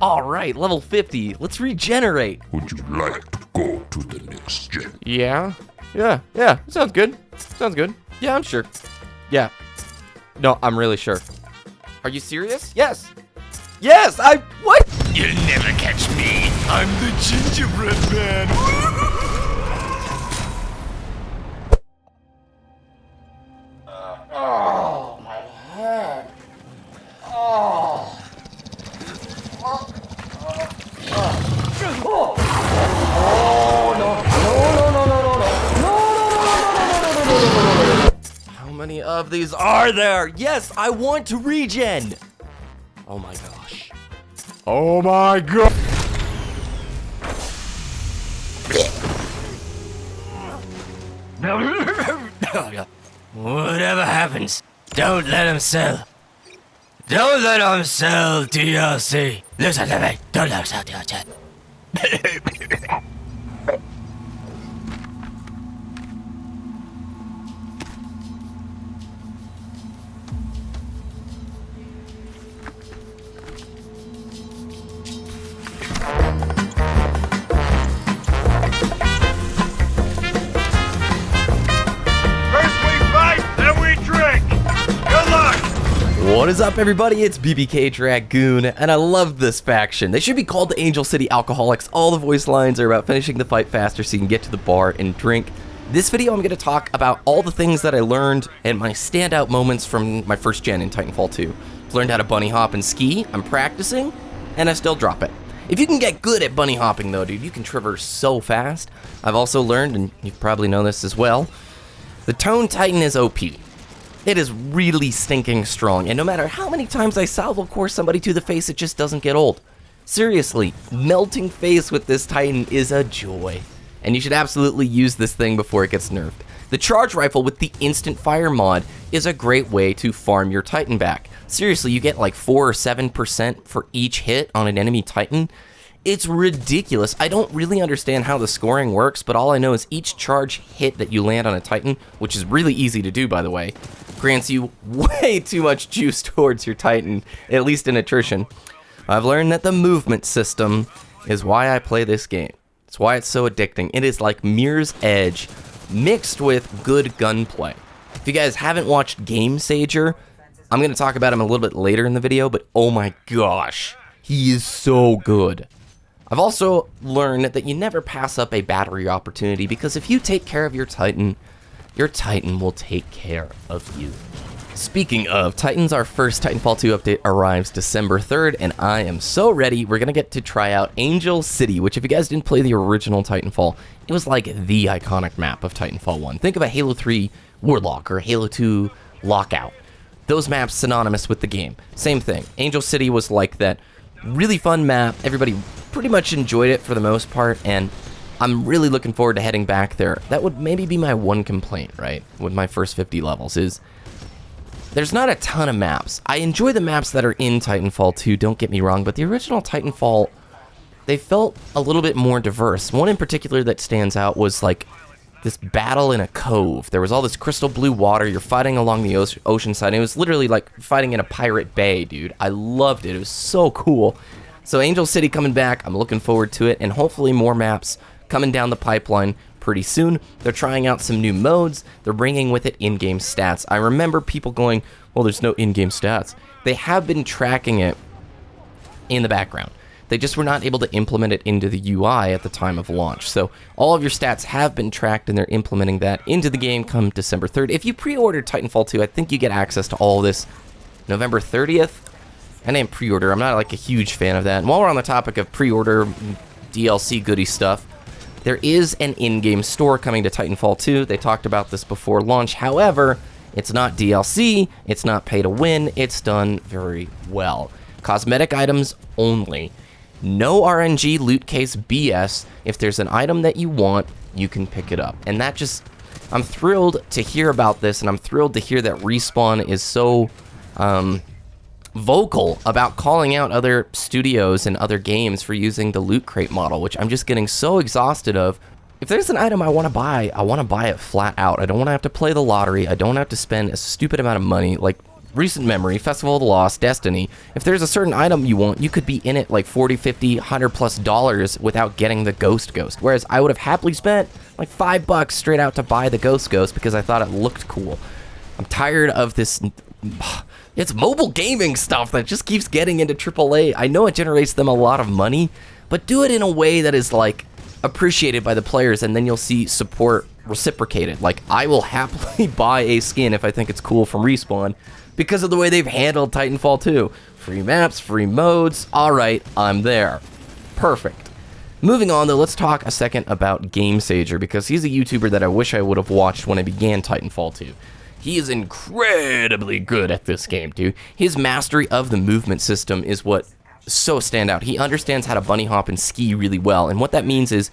Alright, level 50. Let's regenerate. Would you like to go to the next gen? Yeah. Sounds good. Yeah, I'm sure. Yeah. No, I'm really sure. Are you serious? Yes. Yes, what? You'll never catch me. I'm the gingerbread man. Oh, my head. Oh. How many of these are there? Yes, I want to regen. Oh my gosh. Oh my god. Whatever happens, don't let him sell. Don't let him sell DLC. Listen to me. Don't let him sell DLC. What is up, everybody? It's BBK Dragoon, and I love this faction. They should be called the Angel City Alcoholics. All the voice lines are about finishing the fight faster so you can get to the bar and drink. This video, I'm going to talk about all the things that I learned and my standout moments from my first gen in Titanfall 2. I've learned how to bunny hop and ski. I'm practicing, and I still drop it. If you can get good at bunny hopping, though, dude, you can traverse so fast. I've also learned, and you probably know this as well, the Tone Titan is OP. It is really stinking strong, and no matter how many times I salvo core somebody to the face, it just doesn't get old. Seriously, melting face with this Titan is a joy, and you should absolutely use this thing before it gets nerfed. The charge rifle with the instant fire mod is a great way to farm your Titan back. Seriously, you get like 4 or 7% for each hit on an enemy Titan. It's ridiculous. I don't really understand how the scoring works, but all I know is each charge hit that you land on a Titan, which is really easy to do, by the way, grants you way too much juice towards your Titan, at least in attrition. I've learned that the movement system is why I play this game. It's why it's so addicting. It is like Mirror's Edge mixed with good gunplay. If you guys haven't watched Game Sager, I'm going to talk about him a little bit later in the video, but oh my gosh, he is so good. I've also learned that you never pass up a battery opportunity, because if you take care of your Titan will take care of you. Speaking of Titans, our first Titanfall 2 update arrives December 3rd, and I am so ready. We're going to get to try out Angel City, which, if you guys didn't play the original Titanfall, it was like the iconic map of Titanfall 1. Think of a Halo 3 Warlock or Halo 2 Lockout. Those maps synonymous with the game. Same thing. Angel City was like that really fun map. Everybody pretty much enjoyed it for the most part, and I'm really looking forward to heading back there. That would maybe be my one complaint, right, with my first 50 levels, is there's not a ton of maps. I enjoy the maps that are in Titanfall 2, don't get me wrong, but the original Titanfall, they felt a little bit more diverse. One in particular that stands out was like this battle in a cove. There was all this crystal blue water. You're fighting along the ocean side. It was literally like fighting in a pirate bay, dude. I loved it. It was so cool. So Angel City coming back. I'm looking forward to it, and hopefully more maps coming down the pipeline pretty soon. They're trying out some new modes. They're bringing with it in-game stats. I remember people going, well, there's no in-game stats. They have been tracking it in the background. They just were not able to implement it into the UI at the time of launch. So all of your stats have been tracked, and they're implementing that into the game come December 3rd. If you pre-ordered Titanfall 2, I think you get access to all of this November 30th. I named pre-order. I'm not like a huge fan of that. And while we're on the topic of pre-order DLC goodie stuff, there is an in-game store coming to Titanfall 2. They talked about this before launch. However, it's not DLC. It's not pay to win. It's done very well. Cosmetic items only. No RNG loot case BS. If there's an item that you want, you can pick it up. And that just, I'm thrilled to hear about this, and I'm thrilled to hear that Respawn is so vocal about calling out other studios and other games for using the loot crate model, which I'm just getting so exhausted of. If there's an item I want to buy it flat out. I don't want to have to play the lottery. I don't have to spend a stupid amount of money. Like, recent memory, Festival of the Lost, Destiny, if there's a certain item you want, you could be in it like 40, 50, $100+ without getting the Ghost. Whereas I would have happily spent like $5 straight out to buy the Ghost because I thought it looked cool. I'm tired of this. It's mobile gaming stuff that just keeps getting into AAA. I know it generates them a lot of money, but do it in a way that is like appreciated by the players, and then you'll see support reciprocated. Like, I will happily buy a skin if I think it's cool from Respawn because of the way they've handled Titanfall 2. Free maps, free modes, alright, I'm there. Perfect. Moving on though, let's talk a second about GameSager, because he's a YouTuber that I wish I would have watched when I began Titanfall 2. He is incredibly good at this game, dude. His mastery of the movement system is what so stand out. He understands how to bunny hop and ski really well, and what that means is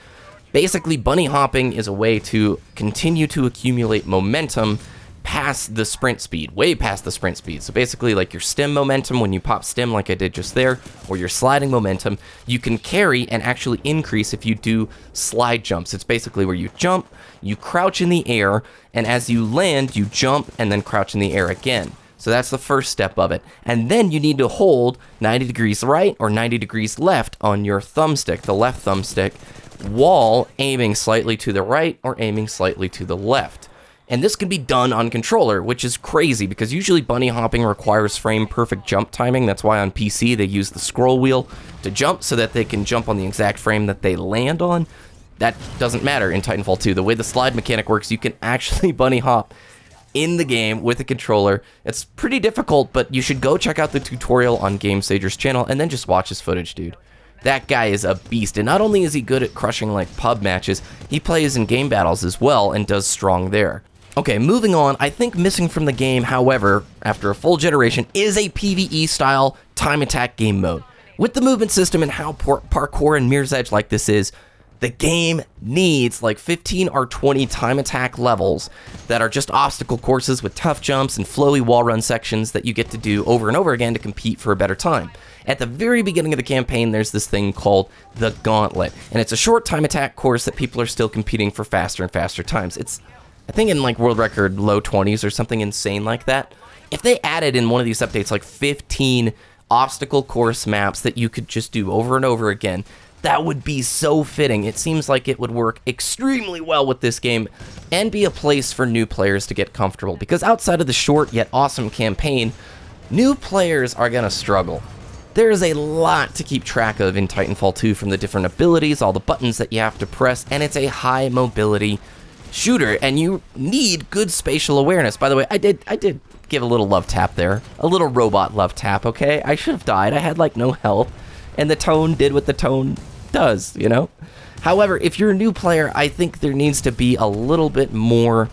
basically bunny hopping is a way to continue to accumulate momentum past the sprint speed, way past the sprint speed. So basically like your stem momentum when you pop stem like I did just there, or your sliding momentum, you can carry and actually increase if you do slide jumps. It's basically where you jump, you crouch in the air, and as you land, you jump and then crouch in the air again. So that's the first step of it. And then you need to hold 90 degrees right or 90 degrees left on your thumbstick, the left thumbstick, while aiming slightly to the right or aiming slightly to the left. And this can be done on controller, which is crazy because usually bunny hopping requires frame perfect jump timing. That's why on PC they use the scroll wheel to jump so that they can jump on the exact frame that they land on. That doesn't matter in Titanfall 2. The way the slide mechanic works, you can actually bunny hop in the game with a controller. It's pretty difficult, but you should go check out the tutorial on GameSager's channel and then just watch his footage, dude. That guy is a beast, and not only is he good at crushing like pub matches, he plays in game battles as well and does strong there. Okay, moving on, I think missing from the game, however, after a full generation, is a PvE style time attack game mode. With the movement system and how parkour and Mirror's Edge like this is, the game needs like 15 or 20 time attack levels that are just obstacle courses with tough jumps and flowy wall run sections that you get to do over and over again to compete for a better time. At the very beginning of the campaign, there's this thing called the Gauntlet, and it's a short time attack course that people are still competing for faster and faster times. It's, I think, in like world record low 20s or something insane like that. If they added in one of these updates like 15 obstacle course maps that you could just do over and over again, that would be so fitting. It seems like it would work extremely well with this game and be a place for new players to get comfortable, because outside of the short yet awesome campaign, new players are gonna struggle. There's a lot to keep track of in Titanfall 2, from the different abilities, all the buttons that you have to press, and it's a high mobility shooter, and you need good spatial awareness. By the way, I did give a little love tap there, a little robot love tap, okay? I should have died. I had like no health, and the tone did what the tone does, you know? However, if you're a new player, I think there needs to be a little bit more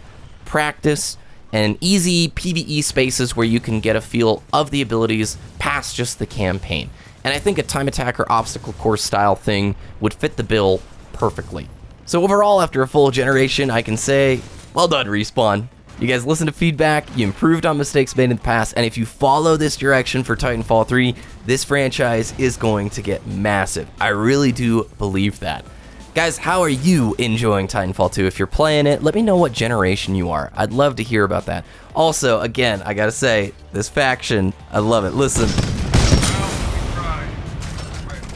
practice and easy PvE spaces where you can get a feel of the abilities past just the campaign. And I think a time attack or obstacle course style thing would fit the bill perfectly. So overall, after a full generation, I can say, well done, Respawn. You guys listened to feedback, you improved on mistakes made in the past, and if you follow this direction for Titanfall 3, this franchise is going to get massive. I really do believe that. Guys, how are you enjoying Titanfall 2? If you're playing it, let me know what generation you are. I'd love to hear about that. Also, again, I gotta say, this faction, I love it. Listen. Well, we tried.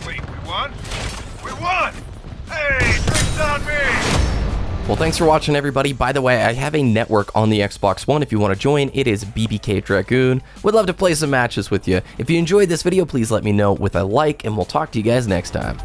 Wait, we won? We won! Hey, drinks on me! Well, thanks for watching, everybody. By the way, I have a network on the Xbox One if you want to join. It is BBK Dragoon. Would love to play some matches with you. If you enjoyed this video, please let me know with a like, and we'll talk to you guys next time.